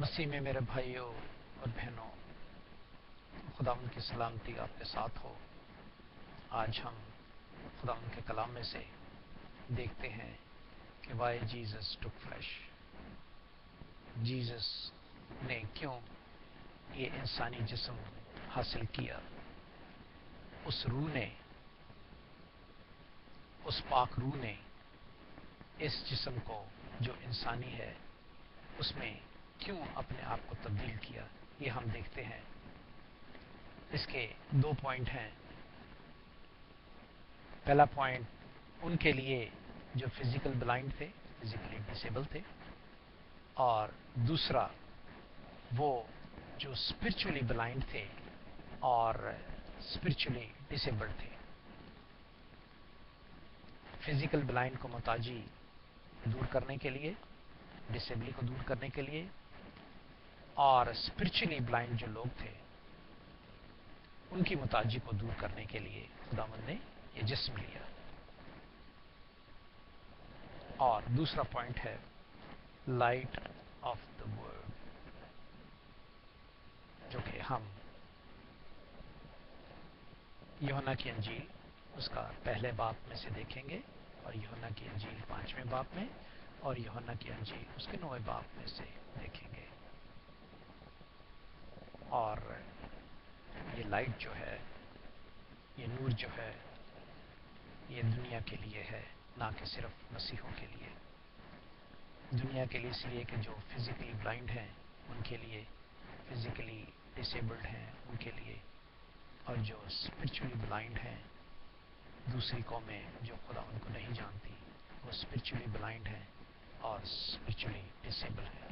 مسیح میں میرے بھائیوں اور بہنوں، خداوند کی سلامتی آپ کے ساتھ ہو۔ آج ہم خداوند کے کلام میں سے دیکھتے ہیں کہ وائی جیزس ٹک فلیش، جیزس نے کیوں یہ انسانی جسم حاصل کیا۔ اس روح نے، اس پاک روح نے اس جسم کو جو انسانی ہے اس میں کیوں اپنے آپ کو تبدیل کیا، یہ ہم دیکھتے ہیں۔ اس کے دو پوائنٹ ہیں۔ پہلا پوائنٹ ان کے لیے جو فزیکل بلائنڈ تھے، فزیکلی ڈسیبل تھے، اور دوسرا وہ جو اسپرچولی بلائنڈ تھے اور اسپرچولی ڈسیبلڈ تھے۔ فزیکل بلائنڈ کو محتاجی دور کرنے کے لیے، ڈسیبلی کو دور کرنے کے لیے، اور اسپرچولی بلائنڈ جو لوگ تھے ان کی محتاجی کو دور کرنے کے لیے خداوند نے یہ جسم لیا۔ اور دوسرا پوائنٹ ہے لائٹ آف دا ورلڈ، جو کہ ہم یوحنا کی انجیل اس کا پہلے باب میں سے دیکھیں گے، اور یوحنا کی انجیل 5ویں باب میں، اور یوحنا کی انجیل اس کے 9ویں باب میں سے دیکھیں گے۔ اور یہ لائٹ جو ہے، یہ نور جو ہے، یہ دنیا کے لیے ہے، نہ کہ صرف مسیحوں کے لیے۔ دنیا کے لیے اس لیے کہ جو فزیکلی بلائنڈ ہیں ان کے لیے، فزیکلی ڈسیبلڈ ہیں ان کے لیے، اور جو اسپرچولی بلائنڈ ہیں، دوسری قومیں جو خدا ان کو نہیں جانتی، وہ اسپرچولی بلائنڈ ہیں اور اسپرچولی ڈسیبل ہیں۔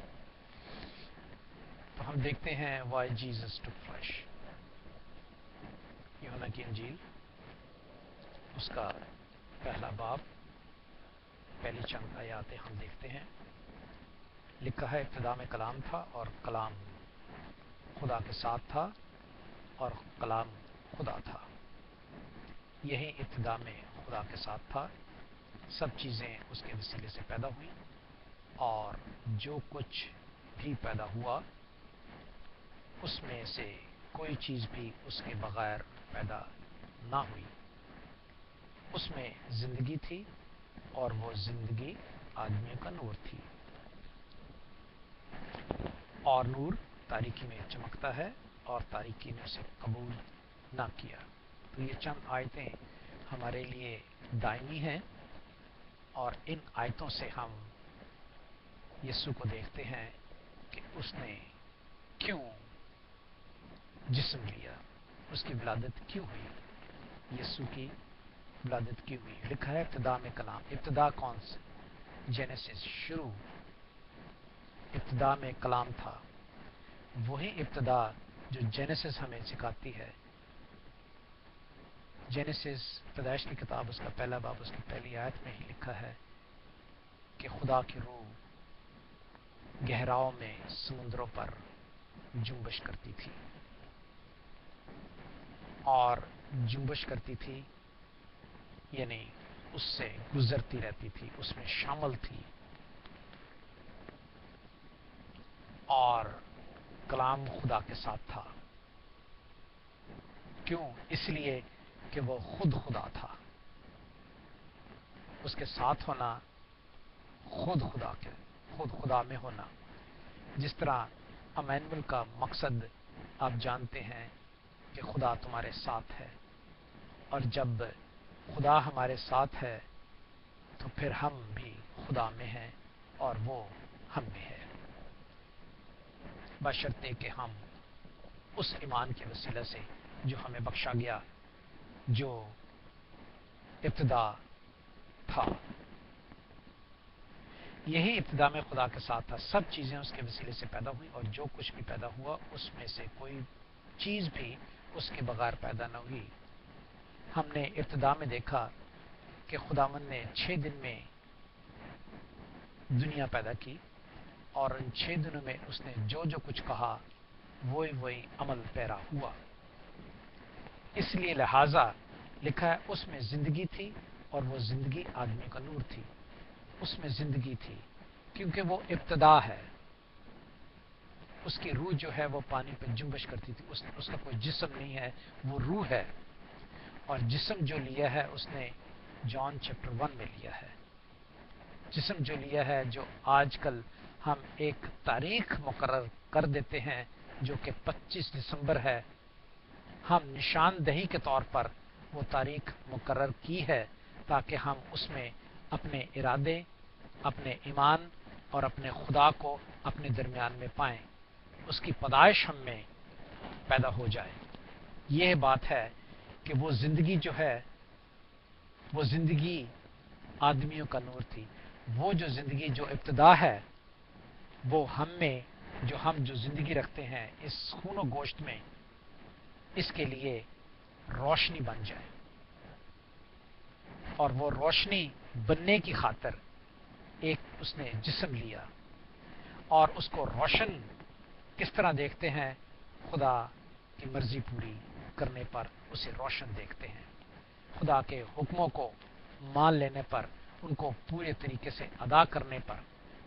تو ہم دیکھتے ہیں وائی جیزس ٹک فلیش، یوحنا کی انجیل اس کا پہلا باب، پہلی چند آیاتیں ہم دیکھتے ہیں۔ لکھا ہے ابتدا میں کلام تھا اور کلام خدا کے ساتھ تھا اور کلام خدا تھا۔ یہی ابتدا میں خدا کے ساتھ تھا، سب چیزیں اس کے وسیلے سے پیدا ہوئیں، اور جو کچھ بھی پیدا ہوا اس میں سے کوئی چیز بھی اس کے بغیر پیدا نہ ہوئی۔ اس میں زندگی تھی اور وہ زندگی آدمیوں کا نور تھی، اور نور تاریکی میں چمکتا ہے اور تاریکی نے اسے قبول نہ کیا۔ تو یہ چند آیتیں ہمارے لیے دائمی ہیں، اور ان آیتوں سے ہم یسوع کو دیکھتے ہیں کہ اس نے کیوں جسم لیا، اس کی ولادت کیوں ہوئی، یسوع کی ولادت کیوں ہوئی۔ لکھا ہے ابتدا میں کلام، ابتدا کون سے؟ جینیسس، شروع، ابتدا میں کلام تھا۔ وہی ابتدا جو جینیسس ہمیں سکھاتی ہے۔ جینیسس، پیدائش کی کتاب اس کا پہلا باب اس کی پہلی آیت میں ہی لکھا ہے کہ خدا کی روح گہراؤں میں سمندروں پر جنبش کرتی تھی، اور جنبش کرتی تھی یعنی اس سے گزرتی رہتی تھی، اس میں شامل تھی۔ اور کلام خدا کے ساتھ تھا، کیوں؟ اس لیے کہ وہ خود خدا تھا۔ اس کے ساتھ ہونا خود خدا میں ہونا۔ جس طرح امینول کا مقصد آپ جانتے ہیں کہ خدا تمہارے ساتھ ہے، اور جب خدا ہمارے ساتھ ہے تو پھر ہم بھی خدا میں ہیں اور وہ ہم میں ہے، بشرطے کہ ہم اس ایمان کے وسیلہ سے جو ہمیں بخشا گیا، جو ابتدا تھا۔ یہی ابتدا میں خدا کے ساتھ تھا، سب چیزیں اس کے وسیلے سے پیدا ہوئی، اور جو کچھ بھی پیدا ہوا اس میں سے کوئی چیز بھی اس کے بغیر پیدا نہ ہوئی۔ ہم نے ابتدا میں دیکھا کہ خداوند نے 6 دن میں دنیا پیدا کی، اور ان 6 دنوں میں اس نے جو کچھ کہا وہی عمل پیرا ہوا۔ اس لیے لہذا لکھا ہے اس میں زندگی تھی اور وہ زندگی آدمی کا نور تھی۔ اس میں زندگی تھی کیونکہ وہ ابتدا ہے۔ اس کی روح جو ہے وہ پانی پہ جنبش کرتی تھی. اس کا کوئی جسم نہیں ہے، وہ روح ہے. اور جسم جو لیا ہے اس نے جان چیپٹر 1 میں لیا ہے. جسم جو لیا ہے، جو آج کل ہم ایک تاریخ مقرر کر دیتے ہیں جو کہ 25 دسمبر ہے، ہم نشاندہی کے طور پر وہ تاریخ مقرر کی ہے تاکہ ہم اس میں اپنے ارادے، اپنے ایمان اور اپنے خدا کو اپنے درمیان میں پائیں، اس کی پیدائش ہم میں پیدا ہو جائے. یہ بات ہے کہ وہ زندگی جو ہے، وہ زندگی آدمیوں کا نور تھی. وہ جو زندگی جو ابتدا ہے وہ ہم میں جو زندگی رکھتے ہیں اس خون و گوشت میں، اس کے لیے روشنی بن جائے. اور وہ روشنی بننے کی خاطر ایک اس نے جسم لیا. اور اس کو روشن کس طرح دیکھتے ہیں؟ خدا کی مرضی پوری کرنے پر اسے روشن دیکھتے ہیں. خدا کے حکموں کو مان لینے پر، ان کو پورے طریقے سے ادا کرنے پر،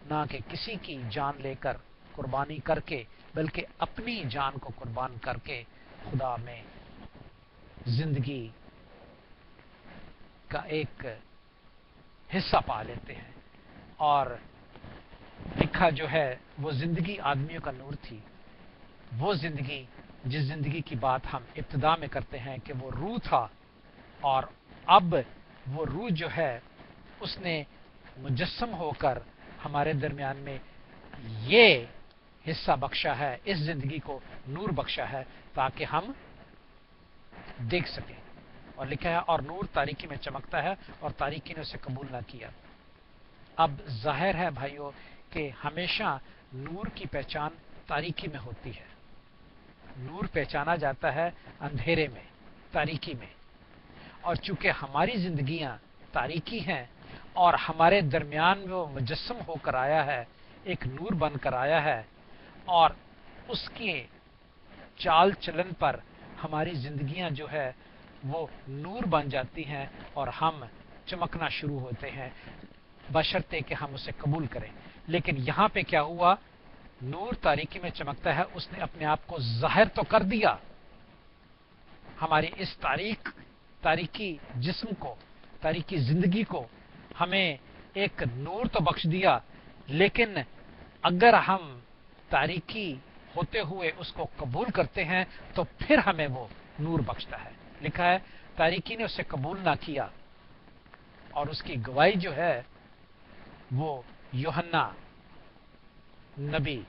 نہ کہ کسی کی جان لے کر قربانی کر کے، بلکہ اپنی جان کو قربان کر کے خدا میں زندگی کا ایک حصہ پا لیتے ہیں. اور لکھا جو ہے وہ زندگی آدمیوں کا نور تھی. وہ زندگی، جس زندگی کی بات ہم ابتدا میں کرتے ہیں کہ وہ روح تھا، اور اب وہ روح جو ہے اس نے مجسم ہو کر ہمارے درمیان میں یہ حصہ بخشا ہے، اس زندگی کو نور بخشا ہے تاکہ ہم دیکھ سکیں. اور لکھا ہے اور نور تاریکی میں چمکتا ہے اور تاریکی نے اسے قبول نہ کیا. اب ظاہر ہے بھائیو کہ ہمیشہ نور کی پہچان تاریکی میں ہوتی ہے. نور پہچانا جاتا ہے اندھیرے میں، تاریکی میں. اور چونکہ ہماری زندگیاں تاریکی ہیں اور ہمارے درمیان میں وہ مجسم ہو کر آیا ہے، ایک نور بن کر آیا ہے، اور اس کے چال چلن پر ہماری زندگیاں جو ہے وہ نور بن جاتی ہیں اور ہم چمکنا شروع ہوتے ہیں بشرطے کہ ہم اسے قبول کریں. لیکن یہاں پہ کیا ہوا؟ نور تاریکی میں چمکتا ہے، اس نے اپنے آپ کو ظاہر تو کر دیا. ہماری اس تاریکی جسم کو، تاریکی زندگی کو ہمیں ایک نور تو بخش دیا، لیکن اگر ہم تاریکی ہوتے ہوئے اس کو قبول کرتے ہیں تو پھر ہمیں وہ نور بخشتا ہے. لکھا ہے تاریکی نے اسے قبول نہ کیا، اور اس کی گواہی جو ہے وہ یوحنا نبی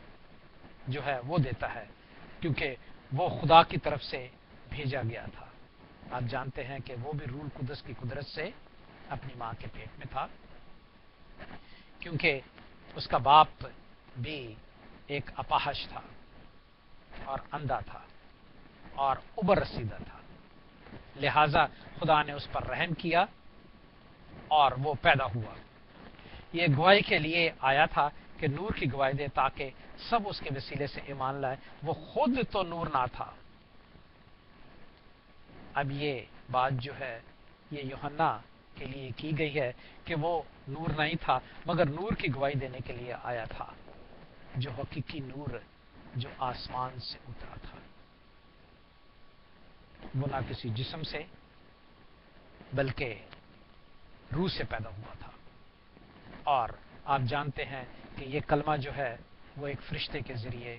جو ہے وہ دیتا ہے، کیونکہ وہ خدا کی طرف سے بھیجا گیا تھا. آپ جانتے ہیں کہ وہ بھی روح القدس کی قدرت سے اپنی ماں کے پیٹ میں تھا، کیونکہ اس کا باپ بھی ایک اپاہج تھا اور اندھا تھا اور اوبر رسیدہ تھا. لہذا خدا نے اس پر رحم کیا اور وہ پیدا ہوا. یہ گواہی کے لیے آیا تھا کہ نور کی گواہی دے تاکہ سب اس کے وسیلے سے ایمان لائے. وہ خود تو نور نہ تھا. اب یہ بات جو ہے یہ یوحنا کے لیے کی گئی ہے کہ وہ نور نہیں تھا، مگر نور کی گواہی دینے کے لیے آیا تھا، جو حقیقی نور جو آسمان سے اترا تھا. وہ نہ کسی جسم سے بلکہ روح سے پیدا ہوا تھا. اور آپ جانتے ہیں کہ یہ کلمہ جو ہے وہ ایک فرشتے کے ذریعے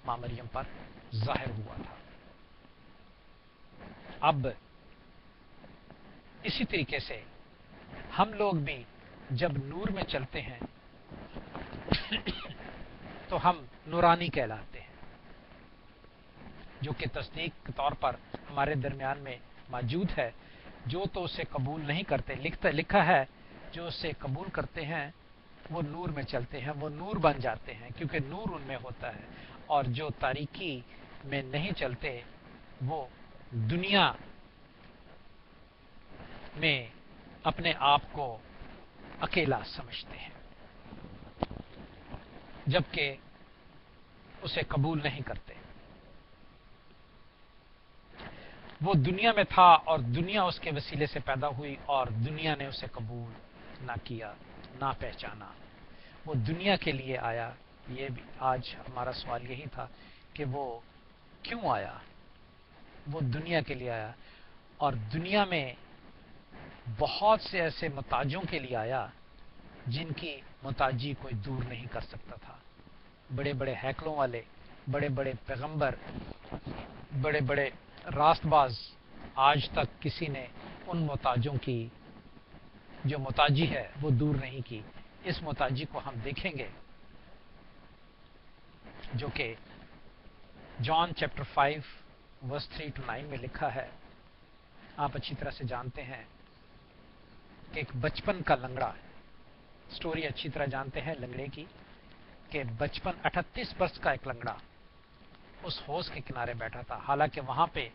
ماں مریم پر ظاہر ہوا تھا. اب اسی طریقے سے ہم لوگ بھی جب نور میں چلتے ہیں تو ہم نورانی کہلاتے ہیں، جو کہ تصدیق کے طور پر ہمارے درمیان میں موجود ہے. جو تو اسے قبول نہیں کرتے، لکھا ہے جو اسے قبول کرتے ہیں وہ نور میں چلتے ہیں، وہ نور بن جاتے ہیں کیونکہ نور ان میں ہوتا ہے. اور جو تاریکی میں نہیں چلتے وہ دنیا میں اپنے آپ کو اکیلا سمجھتے ہیں، جبکہ اسے قبول نہیں کرتے. وہ دنیا میں تھا اور دنیا اس کے وسیلے سے پیدا ہوئی اور دنیا نے اسے قبول نہ کیا، نہ پہچانا. وہ دنیا کے لیے آیا یہ بھی آج ہمارا سوال یہی تھا کہ وہ کیوں آیا؟ وہ دنیا کے لیے آیا، اور دنیا میں بہت سے ایسے محتاجوں کے لیے آیا جن کی محتاجی کوئی دور نہیں کر سکتا تھا۔ بڑے بڑے ہیکلوں والے، بڑے بڑے پیغمبر، بڑے بڑے راست باز، آج تک کسی نے ان محتاجوں کی جو محتاجی ہے وہ دور نہیں کی۔ اس محتاجی کو ہم دیکھیں گے جو کہ جان چیپٹر 5 ورس 3 to 9 میں لکھا ہے۔ آپ اچھی طرح سے جانتے ہیں کہ ایک بچپن کا لنگڑا، سٹوری اچھی طرح جانتے ہیں لنگڑے کی، کہ بچپن 38 برس کا ایک لنگڑا اس حوض کے کنارے بیٹھا تھا، حالانکہ وہاں پہ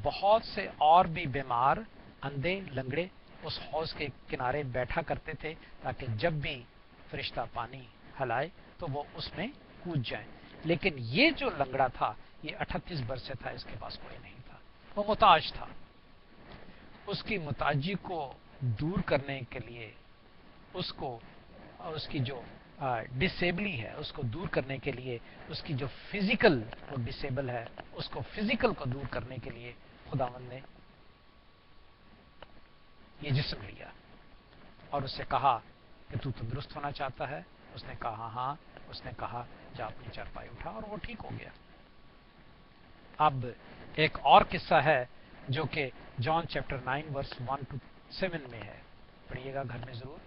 بہت سے اور بھی بیمار، اندھے، لنگڑے اس حوض کے کنارے بیٹھا کرتے تھے تاکہ جب بھی فرشتہ پانی ہلائے تو وہ اس میں کود جائیں۔ لیکن یہ جو لنگڑا تھا یہ 38 برس سے تھا، اس کے پاس کوئی نہیں تھا، وہ محتاج تھا۔ اس کی محتاجی کو دور کرنے کے لیے، اس کو، اس کی جو ڈسیبلی ہے اس کو دور کرنے کے لیے، اس کی جو فزیکل وہ ڈسیبل ہے اس کو فزیکل کو دور کرنے کے لیے خداوند نے یہ جسم لیا اور اس سے کہا کہ تو تندرست ہونا چاہتا ہے؟ اس نے کہا ہاں۔ اس نے کہا جا اپنی چارپائی اٹھا، اور وہ ٹھیک ہو گیا۔ اب ایک اور قصہ ہے جو کہ جان چیپٹر 9 ورس 1 to 7 میں ہے، پڑھیے گا گھر میں ضرور۔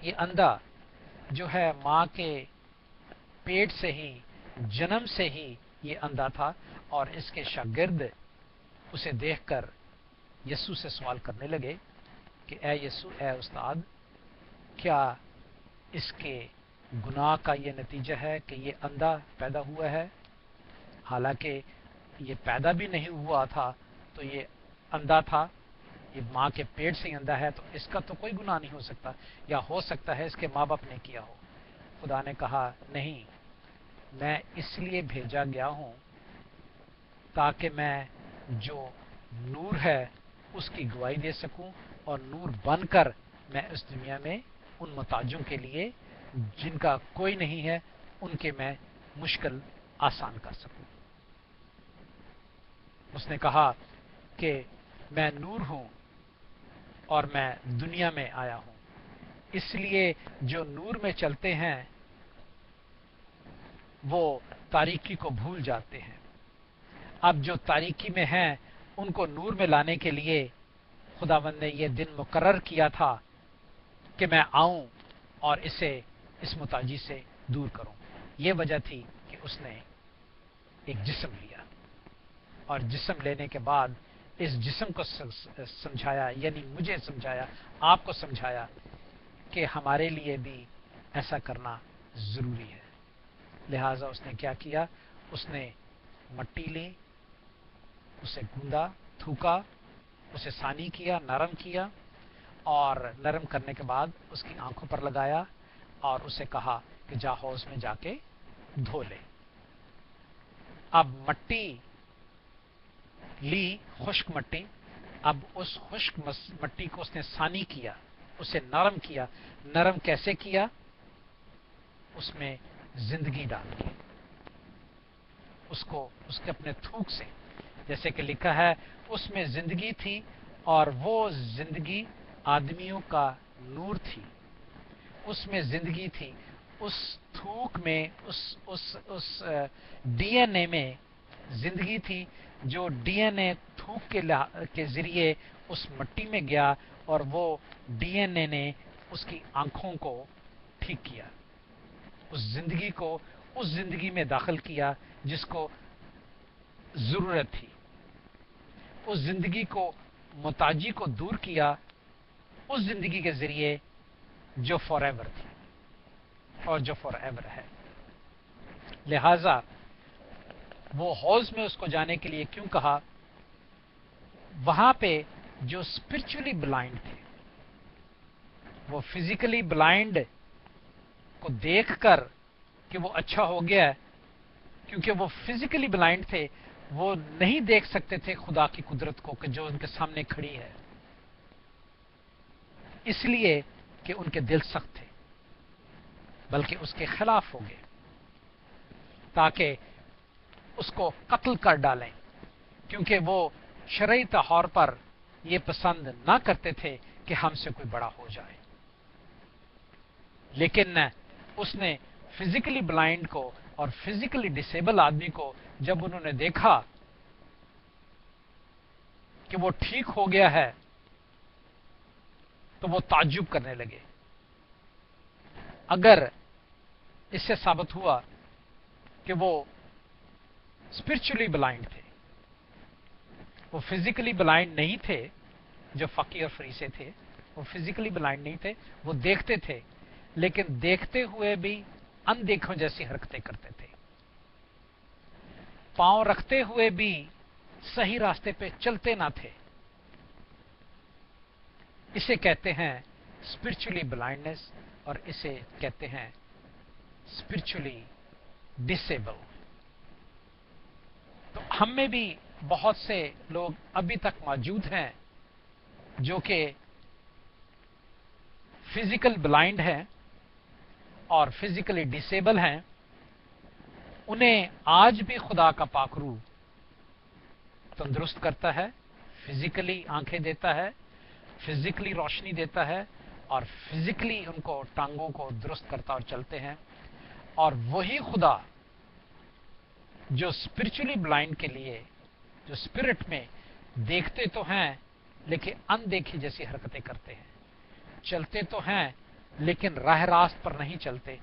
یہ اندھا جو ہے ماں کے پیٹ سے ہی، جنم سے ہی یہ اندھا تھا، اور اس کے شاگرد اسے دیکھ کر یسوع سے سوال کرنے لگے کہ اے یسوع، اے استاد، کیا اس کے گناہ کا یہ نتیجہ ہے کہ یہ اندھا پیدا ہوا ہے؟ حالانکہ یہ پیدا بھی نہیں ہوا تھا تو یہ اندھا تھا، یہ ماں کے پیٹ سے اندھا ہے تو اس کا تو کوئی گناہ نہیں ہو سکتا، یا ہو سکتا ہے اس کے ماں باپ نے کیا ہو۔ خدا نے کہا نہیں، میں اس لیے بھیجا گیا ہوں تاکہ میں جو نور ہے اس کی گواہی دے سکوں، اور نور بن کر میں اس دنیا میں ان محتاجوں کے لیے جن کا کوئی نہیں ہے ان کے میں مشکل آسان کر سکوں۔ اس نے کہا کہ میں نور ہوں اور میں دنیا میں آیا ہوں، اس لیے جو نور میں چلتے ہیں وہ تاریکی کو بھول جاتے ہیں۔ اب جو تاریکی میں ہیں ان کو نور میں لانے کے لیے خداوند نے یہ دن مقرر کیا تھا کہ میں آؤں اور اسے اس محتاجی سے دور کروں۔ یہ وجہ تھی کہ اس نے ایک جسم لیا، اور جسم لینے کے بعد اس جسم کو سمجھایا، یعنی مجھے سمجھایا، آپ کو سمجھایا کہ ہمارے لیے بھی ایسا کرنا ضروری ہے۔ لہذا اس نے کیا کیا؟ اس نے مٹی لی، اسے گوندا، تھوکا، اسے سانی کیا، نرم کیا، اور نرم کرنے کے بعد اس کی آنکھوں پر لگایا اور اسے کہا کہ جا حوض میں جا کے دھو لے۔ اب مٹی لی، خشک مٹی، اب اس خشک مٹی کو اس نے سانی کیا، اسے نرم کیا۔ نرم کیسے کیا؟ اس میں زندگی ڈال دی، اس کو اس کے اپنے تھوک سے، جیسے کہ لکھا ہے اس میں زندگی تھی اور وہ زندگی آدمیوں کا نور تھی۔ اس میں زندگی تھی، اس تھوک میں، اس ڈی این اے میں زندگی تھی، جو ڈی این اے تھوک کے ذریعے اس مٹی میں گیا، اور وہ ڈی این اے نے اس کی آنکھوں کو ٹھیک کیا، اس زندگی کو اس زندگی میں داخل کیا جس کو ضرورت تھی، اس زندگی کو، محتاجی کو دور کیا اس زندگی کے ذریعے جو فار ایور تھی اور جو فار ایور ہے۔ لہذا وہ حوض میں اس کو جانے کے لیے کیوں کہا؟ وہاں پہ جو اسپرچولی بلائنڈ تھے، وہ فزیکلی بلائنڈ کو دیکھ کر کہ وہ اچھا ہو گیا ہے، کیونکہ وہ فزیکلی بلائنڈ تھے، وہ نہیں دیکھ سکتے تھے خدا کی قدرت کو کہ جو ان کے سامنے کھڑی ہے، اس لیے کہ ان کے دل سخت تھے، بلکہ اس کے خلاف ہو گئے تاکہ اس کو قتل کر ڈالیں، کیونکہ وہ شرعی طور پر یہ پسند نہ کرتے تھے کہ ہم سے کوئی بڑا ہو جائے۔ لیکن اس نے فزیکلی بلائنڈ کو اور فزیکلی ڈسیبل آدمی کو جب انہوں نے دیکھا کہ وہ ٹھیک ہو گیا ہے تو وہ تعجب کرنے لگے۔ اگر اس سے ثابت ہوا کہ وہ اسپرچولی بلائنڈ تھے، وہ فزیکلی بلائنڈ نہیں تھے، جو فقیر اور فریسے تھے وہ فزیکلی بلائنڈ نہیں تھے، وہ دیکھتے تھے، لیکن دیکھتے ہوئے بھی اندیکھوں جیسی حرکتیں کرتے تھے، پاؤں رکھتے ہوئے بھی صحیح راستے پہ چلتے نہ تھے۔ اسے کہتے ہیں اسپرچولی بلائنڈنس، اور اسے کہتے ہیں اسپرچولی ڈسیبل۔ تو ہم میں بھی بہت سے لوگ ابھی تک موجود ہیں جو کہ فزیکل بلائنڈ ہیں اور فزیکلی ڈسیبل ہیں۔ انہیں آج بھی خدا کا پاک روح تندرست کرتا ہے، فزیکلی آنکھیں دیتا ہے، فزیکلی روشنی دیتا ہے، اور فزیکلی ان کو ٹانگوں کو درست کرتا اور چلتے ہیں۔ اور وہی خدا جو اسپرچولی بلائنڈ کے لیے، جو اسپرٹ میں دیکھتے تو ہیں لیکن اندیکھی جیسی حرکتیں کرتے ہیں، چلتے تو ہیں لیکن راہ راست پر نہیں چلتے،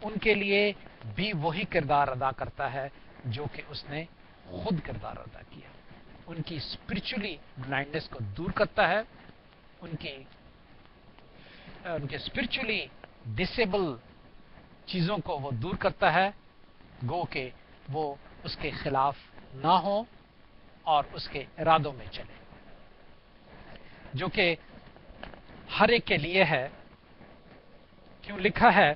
ان کے لیے بھی وہی کردار ادا کرتا ہے جو کہ اس نے خود کردار ادا کیا۔ ان کی اسپرچولی بلائنڈنس کو دور کرتا ہے، ان کے اسپرچولی ڈسیبل چیزوں کو وہ دور کرتا ہے، گو کہ وہ اس کے خلاف نہ ہوں اور اس کے ارادوں میں چلے، جو کہ ہر ایک کے لیے ہے۔ کیوں لکھا ہے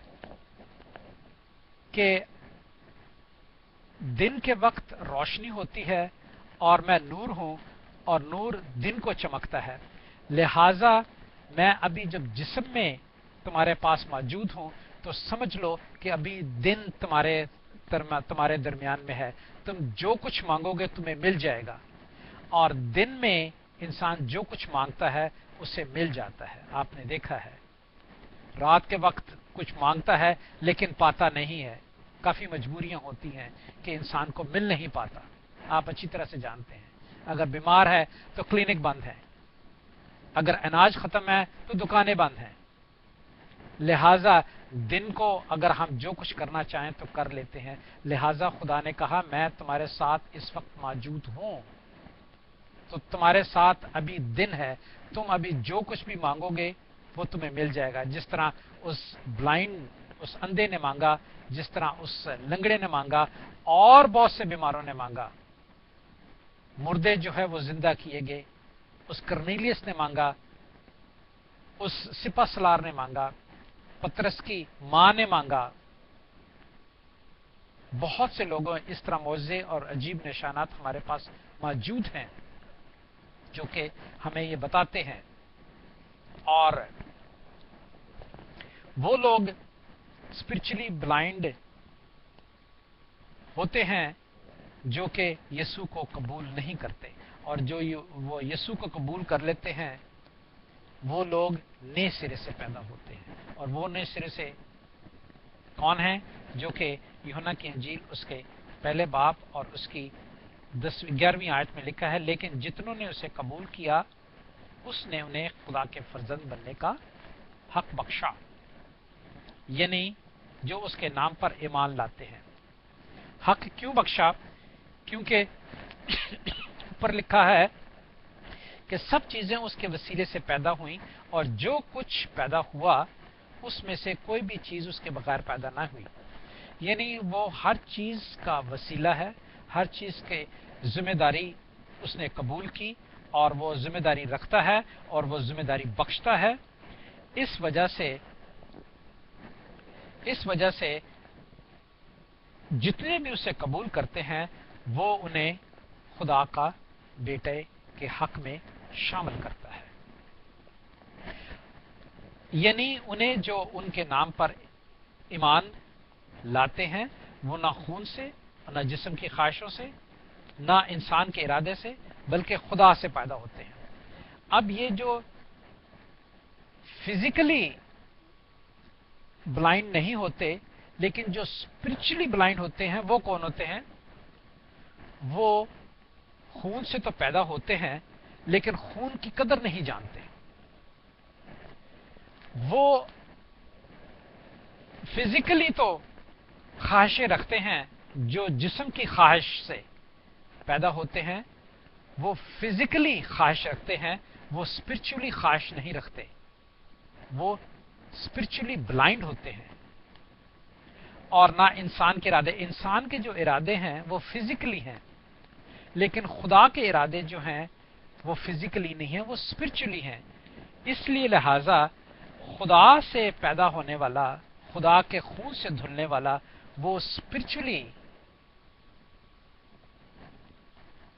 کہ دن کے وقت روشنی ہوتی ہے اور میں نور ہوں، اور نور دن کو چمکتا ہے، لہذا میں ابھی جب جسم میں تمہارے پاس موجود ہوں تو سمجھ لو کہ ابھی دن تمہارے درمیان میں ہے، تم جو کچھ مانگو گے تمہیں مل جائے گا، اور دن میں انسان جو کچھ مانگتا ہے اسے مل جاتا ہے۔ آپ نے دیکھا ہے رات کے وقت کچھ مانگتا ہے لیکن پاتا نہیں ہے، کافی مجبوریاں ہوتی ہیں کہ انسان کو مل نہیں پاتا، آپ اچھی طرح سے جانتے ہیں۔ اگر بیمار ہے تو کلینک بند ہے، اگر اناج ختم ہے تو دکانیں بند ہیں، لہذا دن کو اگر ہم جو کچھ کرنا چاہیں تو کر لیتے ہیں۔ لہذا خدا نے کہا میں تمہارے ساتھ اس وقت موجود ہوں، تو تمہارے ساتھ ابھی دن ہے، تم ابھی جو کچھ بھی مانگو گے وہ تمہیں مل جائے گا، جس طرح اس اندھے نے مانگا، جس طرح اس لنگڑے نے مانگا، اور بہت سے بیماروں نے مانگا، مردے جو ہے وہ زندہ کیے گئے، اس کرنیلیس نے مانگا، اس سپہ سالار نے مانگا، پترس کی ماں نے مانگا، بہت سے لوگوں اس طرح معجزے اور عجیب نشانات ہمارے پاس موجود ہیں جو کہ ہمیں یہ بتاتے ہیں۔ اور وہ لوگ اسپرچولی بلائنڈ ہوتے ہیں جو کہ یسوع کو قبول نہیں کرتے، اور جو وہ یسوع کو قبول کر لیتے ہیں وہ لوگ نئے سرے سے پیدا ہوتے ہیں۔ اور وہ نئے سرے سے کون ہیں؟ جو کہ یوحنا کی انجیل اس کے پہلے باب اور اس کی 11ویں آیت میں لکھا ہے، لیکن جتنوں نے اسے قبول کیا اس نے انہیں خدا کے فرزند بننے کا حق بخشا، یعنی جو اس کے نام پر ایمان لاتے ہیں۔ حق کیوں بخشا؟ کیونکہ اوپر لکھا ہے کہ سب چیزیں اس کے وسیلے سے پیدا ہوئیں، اور جو کچھ پیدا ہوا اس میں سے کوئی بھی چیز اس کے بغیر پیدا نہ ہوئی، یعنی وہ ہر چیز کا وسیلہ ہے، ہر چیز کے ذمہ داری اس نے قبول کی، اور وہ ذمہ داری رکھتا ہے اور وہ ذمہ داری بخشتا ہے۔ اس وجہ سے جتنے بھی اسے قبول کرتے ہیں وہ انہیں خدا کا بیٹے کے حق میں شامل کرتا ہے، یعنی انہیں جو ان کے نام پر ایمان لاتے ہیں وہ نہ خون سے، نہ جسم کی خواہشوں سے، نہ انسان کے ارادے سے، بلکہ خدا سے پیدا ہوتے ہیں۔ اب یہ جو فزیکلی بلائنڈ نہیں ہوتے لیکن جو اسپرچولی بلائنڈ ہوتے ہیں وہ کون ہوتے ہیں؟ وہ خون سے تو پیدا ہوتے ہیں لیکن خون کی قدر نہیں جانتے۔ وہ فزیکلی تو خواہشیں رکھتے ہیں جو جسم کی خواہش سے پیدا ہوتے ہیں، وہ فزیکلی خواہش رکھتے ہیں، وہ اسپرچولی خواہش نہیں رکھتے، وہ اسپرچولی بلائنڈ ہوتے ہیں۔ اور نہ انسان کے ارادے، انسان کے جو ارادے ہیں وہ فزیکلی ہیں، لیکن خدا کے ارادے جو ہیں وہ فزیکلی نہیں ہیں، وہ اسپرچولی ہیں۔ اس لیے لہذا خدا سے پیدا ہونے والا، خدا کے خون سے دھلنے والا، وہ اسپرچولی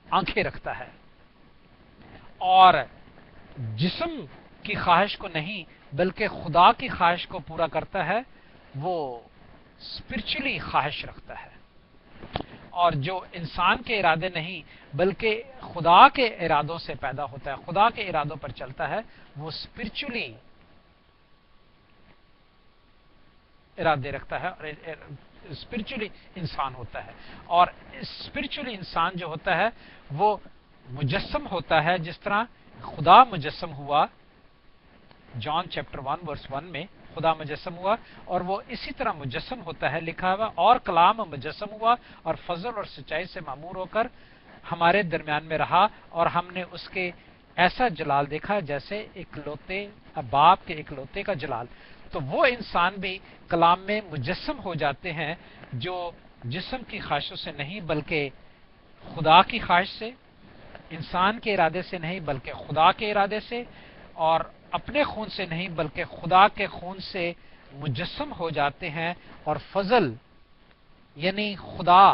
آنکھیں رکھتا ہے، اور جسم کی خواہش کو نہیں بلکہ خدا کی خواہش کو پورا کرتا ہے، وہ اسپرچولی خواہش رکھتا ہے۔ اور جو انسان کے ارادے نہیں بلکہ خدا کے ارادوں سے پیدا ہوتا ہے، خدا کے ارادوں پر چلتا ہے، وہ اسپرچولی ارادے رکھتا ہے اور اسپرچولی انسان ہوتا ہے۔ اور اسپرچولی انسان جو ہوتا ہے وہ مجسم ہوتا ہے، جس طرح خدا مجسم ہوا، جان چیپٹر 1 ورس 1 میں خدا مجسم ہوا، اور وہ اسی طرح مجسم ہوتا ہے، لکھا ہوا، اور کلام مجسم ہوا اور فضل اور سچائی سے معمور ہو کر ہمارے درمیان میں رہا، اور ہم نے اس کے ایسا جلال دیکھا جیسے اکلوتے باپ کے اکلوتے کا جلال۔ تو وہ انسان بھی کلام میں مجسم ہو جاتے ہیں، جو جسم کی خواہشوں سے نہیں بلکہ خدا کی خواہش سے، انسان کے ارادے سے نہیں بلکہ خدا کے ارادے سے، اور اپنے خون سے نہیں بلکہ خدا کے خون سے مجسم ہو جاتے ہیں۔ اور فضل یعنی خدا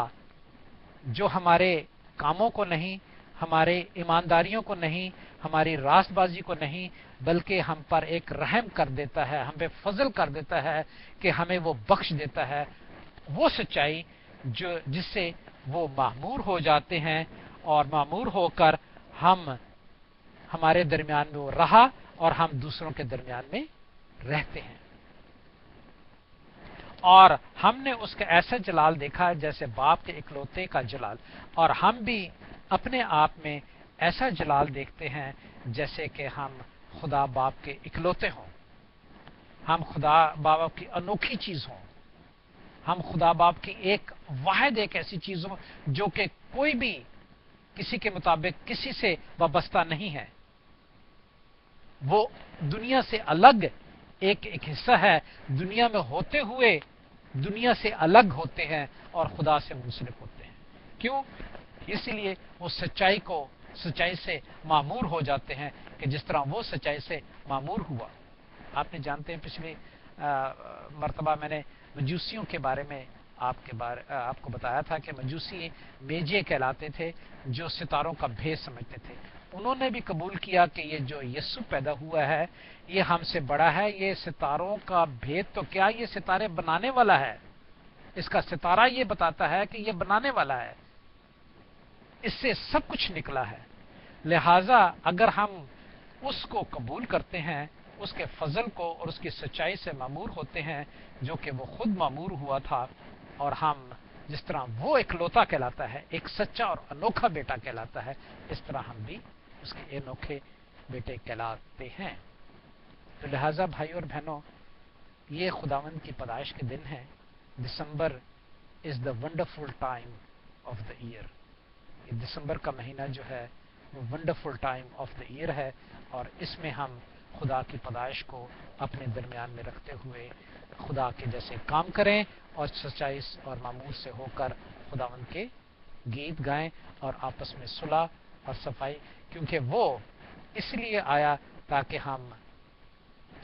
جو ہمارے کاموں کو نہیں، ہمارے ایمانداریوں کو نہیں، ہماری راست بازی کو نہیں، بلکہ ہم پر ایک رحم کر دیتا ہے، ہم پہ فضل کر دیتا ہے کہ ہمیں وہ بخش دیتا ہے، وہ سچائی جس سے وہ معمور ہو جاتے ہیں، اور معمور ہو کر ہمارے درمیان میں وہ رہا اور ہم دوسروں کے درمیان میں رہتے ہیں۔ اور ہم نے اس کا ایسا جلال دیکھا جیسے باپ کے اکلوتے کا جلال، اور ہم بھی اپنے آپ میں ایسا جلال دیکھتے ہیں جیسے کہ ہم خدا باپ کے اکلوتے ہوں، ہم خدا باپ کی انوکھی چیز ہوں، ہم خدا باپ کی ایک واحد ایک ایسی چیز ہوں جو کہ کوئی بھی کسی کے مطابق کسی سے وابستہ نہیں ہے، وہ دنیا سے الگ ایک حصہ ہے، دنیا میں ہوتے ہوئے دنیا سے الگ ہوتے ہیں اور خدا سے منسلک ہوتے ہیں۔ کیوں؟ اسی لیے وہ سچائی سے معمور ہو جاتے ہیں کہ جس طرح وہ سچائی سے معمور ہوا۔ آپ نے جانتے ہیں پچھلی مرتبہ میں نے مجوسیوں کے بارے میں آپ کو بتایا تھا کہ مجوسی میجے کہلاتے تھے، جو ستاروں کا بھید سمجھتے تھے۔ انہوں نے بھی قبول کیا کہ یہ جو یسوع پیدا ہوا ہے یہ ہم سے بڑا ہے، یہ ستاروں کا بھید تو کیا، یہ ستارے بنانے والا ہے، اس کا ستارہ یہ بتاتا ہے کہ یہ بنانے والا ہے، اس سے سب کچھ نکلا ہے۔ لہذا اگر ہم اس کو قبول کرتے ہیں، اس کے فضل کو اور اس کی سچائی سے معمور ہوتے ہیں جو کہ وہ خود معمور ہوا تھا، اور ہم جس طرح وہ اکلوتا کہلاتا ہے، ایک سچا اور انوکھا بیٹا کہلاتا ہے، اس طرح ہم بھی اس کے انوکھے بیٹے کہلاتے ہیں۔ تو لہذا بھائی اور بہنوں، یہ خداوند کی پیدائش کے دن ہے۔ December is the wonderful time of the year. دسمبر کا مہینہ جو ہے وہ wonderful time of the year ہے، اور اس میں ہم خدا کی پیدائش کو اپنے درمیان میں رکھتے ہوئے خدا کے جیسے کام کریں اور سچائی اور معمور سے ہو کر خداوند کے گیت گائیں اور آپس میں صلح اور صفائی، کیونکہ وہ اس لیے آیا تاکہ ہم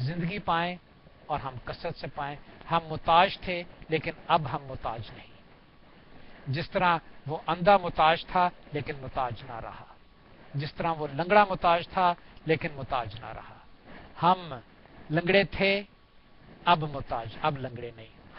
زندگی پائیں اور ہم کثرت سے پائیں۔ ہم محتاج تھے لیکن اب ہم محتاج نہیں، جس طرح وہ اندھا محتاج تھا لیکن محتاج نہ رہا، جس طرح وہ لنگڑا محتاج تھا لیکن محتاج نہ رہا۔ ہم لنگڑے تھے اب محتاج، اب لنگڑے نہیں،